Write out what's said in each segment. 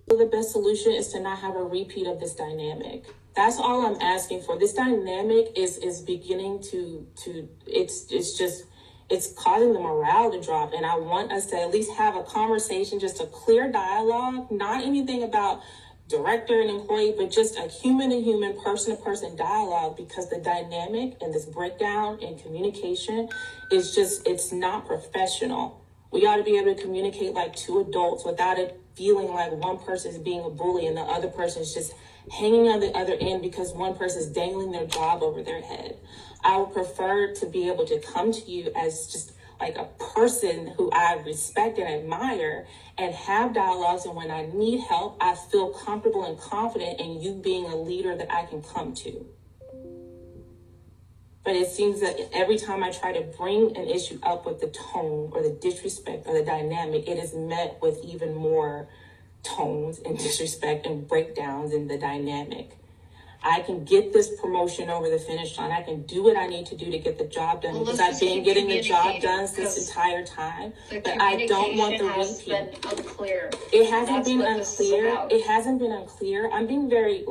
The best solution is to not have a repeat of this dynamic. That's all I'm asking for. This dynamic is beginning to it's causing the morale to drop, and I want us to at least have a conversation, just a clear dialogue, not anything about director and employee, but just a human to human, person to person dialogue, because the dynamic and this breakdown in communication is just, it's not professional. We ought to be able to communicate like two adults without it feeling like one person is being a bully and the other person is just hanging on the other end because one person is dangling their job over their head. I would prefer to be able to come to you as just like a person who I respect and admire and have dialogues. And when I need help, I feel comfortable and confident in you being a leader that I can come to. But it seems that every time I try to bring an issue up with the tone or the disrespect or the dynamic, it is met with even more tones and disrespect and breakdowns in the dynamic. I can get this promotion over the finish line. I can do what I need to do to get the job done, because I've been getting the job done this entire time. But I don't want the repeat. Unclear. It hasn't been unclear. It hasn't been unclear. I'm being very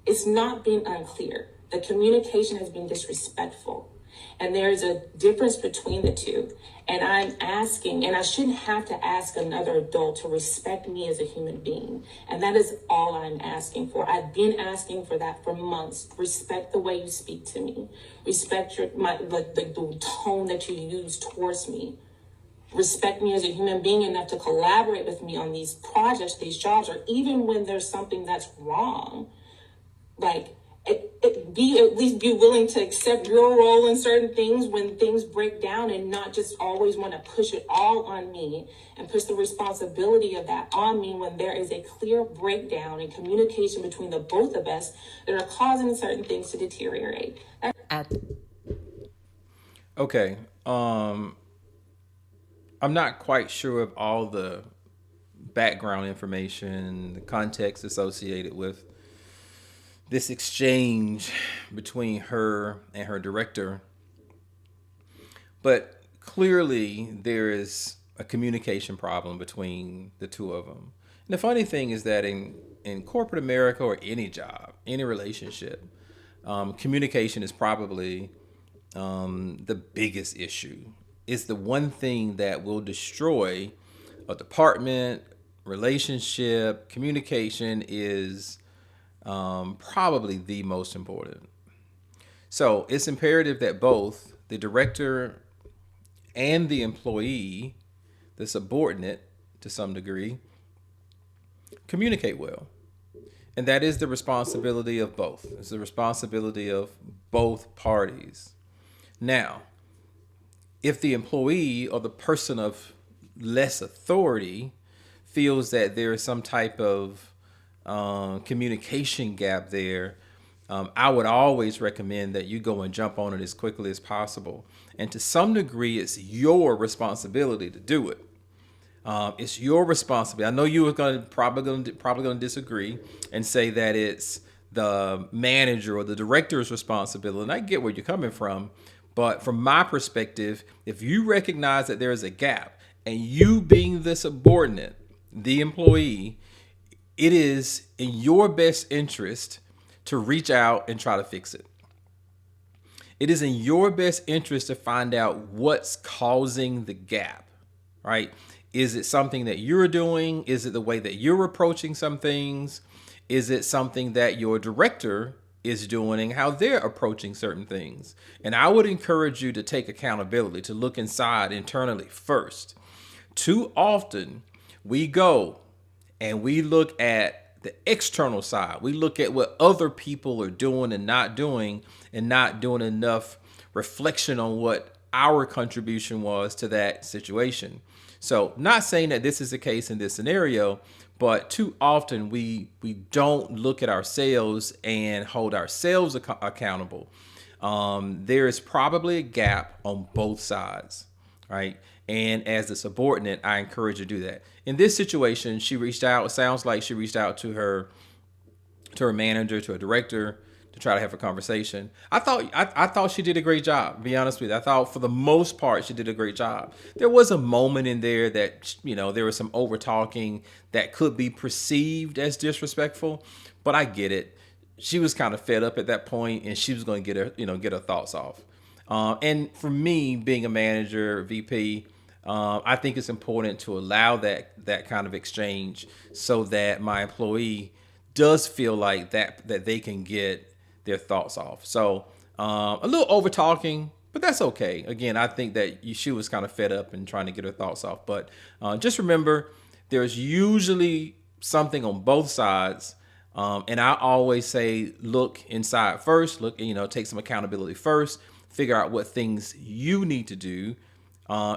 it's not been unclear. The communication has been disrespectful. And there's a difference between the two. And I'm asking, and I shouldn't have to ask another adult to respect me as a human being. And that is all I'm asking for. I've been asking for that for months. Respect the way you speak to me. Respect the tone that you use towards me. Respect me as a human being enough to collaborate with me on these projects, these jobs, or even when there's something that's wrong. At least be willing to accept your role in certain things when things break down, and not just always want to push it all on me and push the responsibility of that on me when there is a clear breakdown in communication between the both of us that are causing certain things to deteriorate. Okay. I'm not quite sure of all the background information, the context associated with this exchange between her and her director. But clearly there is a communication problem between the two of them. And the funny thing is that in corporate America, or any job, any relationship, communication is probably the biggest issue. It's the one thing that will destroy a department, relationship. Communication is probably the most important. So it's imperative that both the director and the employee, the subordinate to some degree, communicate well. And that is the responsibility of both. It's the responsibility of both parties. Now, if the employee or the person of less authority feels that there is some type of communication gap there, I would always recommend that you go and jump on it as quickly as possible. And to some degree, it's your responsibility to do it. It's your responsibility. I know you are probably going to disagree and say that it's the manager or the director's responsibility. And I get where you're coming from, but from my perspective, if you recognize that there is a gap, and you being the subordinate, the employee, it is in your best interest to reach out and try to fix it. It is in your best interest to find out what's causing the gap, right? Is it something that you're doing? Is it the way that you're approaching some things? Is it something that your director is doing and how they're approaching certain things? And I would encourage you to take accountability, to look inside internally first. Too often we go and we look at the external side. We look at what other people are doing and not doing enough reflection on what our contribution was to that situation. So not saying that this is the case in this scenario, but too often we don't look at ourselves and hold ourselves accountable. There is probably a gap on both sides, right? And as the subordinate, I encourage you to do that. In this situation, she reached out. It sounds like she reached out to her manager, to a director, to try to have a conversation. I thought she did a great job. To be honest with you, I thought for the most part she did a great job. There was a moment in there that there was some over talking that could be perceived as disrespectful, but I get it. She was kind of fed up at that point, and she was going to get her thoughts off. And for me, being a manager, VP, I think it's important to allow that kind of exchange so that my employee does feel like that they can get their thoughts off. So a little over talking, but that's okay. Again, I think that she was kind of fed up and trying to get her thoughts off. But just remember, there's usually something on both sides. And I always say, look inside first, take some accountability first, figure out what things you need to do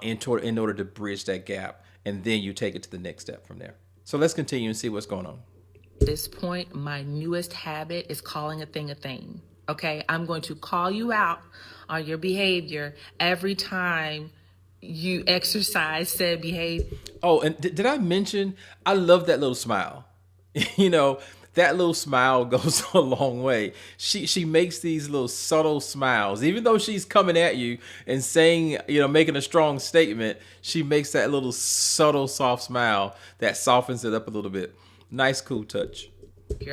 in order to bridge that gap. And then you take it to the next step from there. So let's continue and see what's going on. At this point, my newest habit is calling a thing a thing. Okay, I'm going to call you out on your behavior every time you exercise said behavior. Oh, and did I mention I love that little smile? That little smile goes a long way. She makes these little subtle smiles. Even though she's coming at you and saying, making a strong statement, she makes that little subtle, soft smile that softens it up a little bit. Nice, cool touch.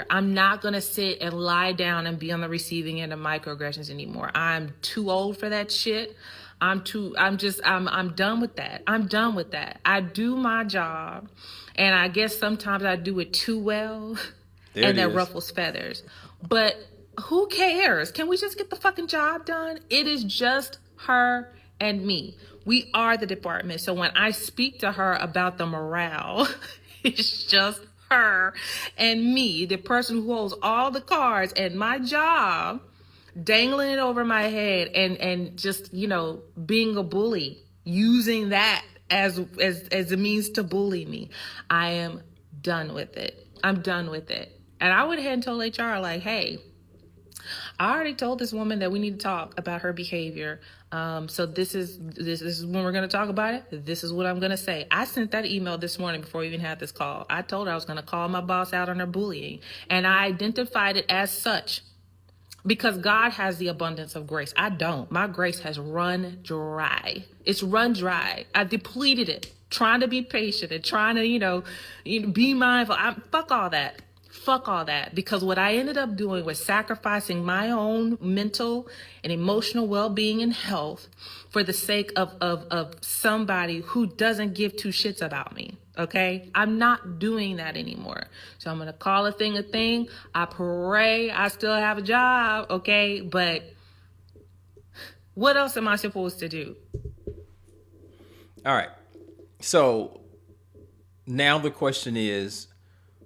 I'm not going to sit and lie down and be on the receiving end of microaggressions anymore. I'm too old for that shit. I'm done with that. I'm done with that. I do my job, and I guess sometimes I do it too well. And that ruffles feathers. But who cares? Can we just get the fucking job done? It is just her and me. We are the department. So when I speak to her about the morale, it's just her and me, the person who holds all the cards, and my job dangling it over my head and just, being a bully, using that as a means to bully me. I am done with it. I'm done with it. And I went ahead and told HR, like, hey, I already told this woman that we need to talk about her behavior. So this is when we're going to talk about it. This is what I'm going to say. I sent that email this morning before we even had this call. I told her I was going to call my boss out on her bullying. And I identified it as such because God has the abundance of grace. I don't. My grace has run dry. It's run dry. I depleted it, trying to be patient and trying to, be mindful. Fuck all that. Fuck all that. Because what I ended up doing was sacrificing my own mental and emotional well-being and health for the sake of somebody who doesn't give two shits about me. Okay? I'm not doing that anymore. So I'm going to call a thing a thing. I pray I still have a job. Okay? But what else am I supposed to do? All right. So now the question is,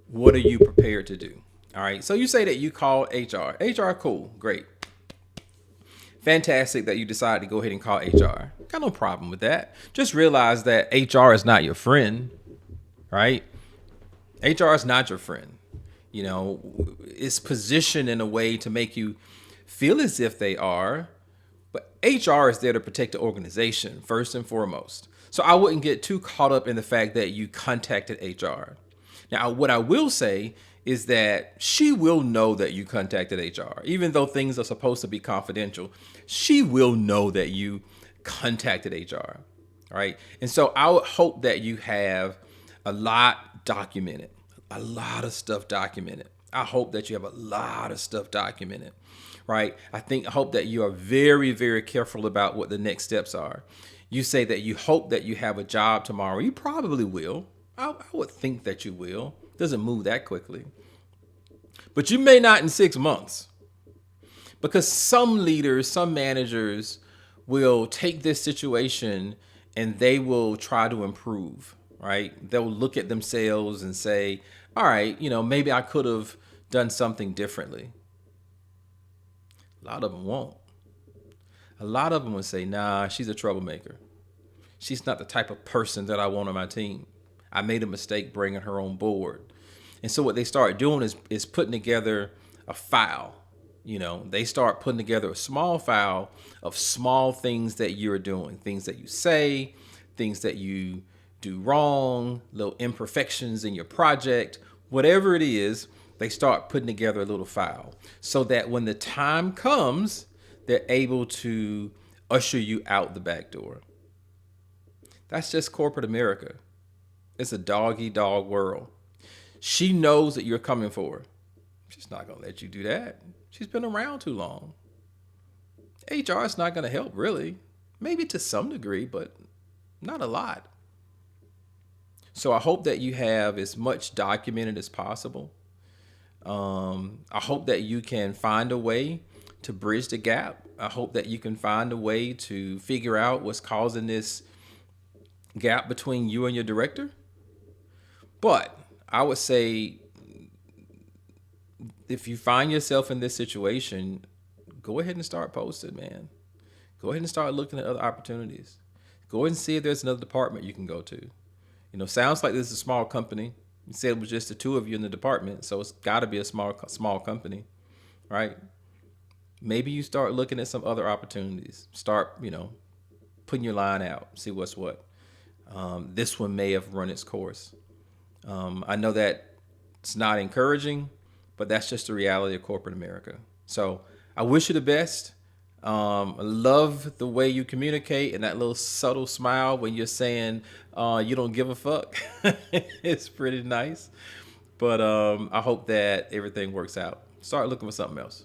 what are you prepared to do? All right. So you say that you call HR. HR, cool. Great. Fantastic that you decided to go ahead and call HR. Got no problem with that. Just realize that HR is not your friend, right? HR is not your friend. It's positioned in a way to make you feel as if they are, but HR is there to protect the organization first and foremost. So I wouldn't get too caught up in the fact that you contacted HR. Now, what I will say is that she will know that you contacted HR. Even though things are supposed to be confidential, she will know that you contacted HR, right? And so I would hope that you have a lot documented, a lot of stuff documented. I hope that you have a lot of stuff documented, right? I hope that you are very, very careful about what the next steps are. You say that you hope that you have a job tomorrow. You probably will. I would think that you will. Doesn't move that quickly. But you may not in 6 months. Because some leaders, some managers will take this situation and they will try to improve, right? They'll look at themselves and say, all right, maybe I could have done something differently. A lot of them won't. A lot of them will say, nah, she's a troublemaker. She's not the type of person that I want on my team. I made a mistake bringing her on board. And so what they start doing is putting together a file. They start putting together a small file of small things that you're doing, things that you say, things that you do wrong, little imperfections in your project, whatever it is, They start putting together a little file so that when the time comes, they're able to usher you out the back door. That's just corporate America. It's a dog-eat-dog world. She knows that you're coming for her. She's not going to let you do that. She's been around too long. HR is not going to help, really. Maybe to some degree, but not a lot. So I hope that you have as much documented as possible. I hope that you can find a way to bridge the gap. I hope that you can find a way to figure out what's causing this gap between you and your director. But I would say if you find yourself in this situation, go ahead and start posting, man. Go ahead and start looking at other opportunities. Go ahead and see if there's another department you can go to. Sounds like this is a small company. You said it was just the two of you in the department, so it's got to be a small company, right? Maybe you start looking at some other opportunities. Start, putting your line out, see what's what. This one may have run its course. I know that it's not encouraging, but that's just the reality of corporate America. So I wish you the best. I love the way you communicate and that little subtle smile when you're saying you don't give a fuck. It's pretty nice. But I hope that everything works out. Start looking for something else.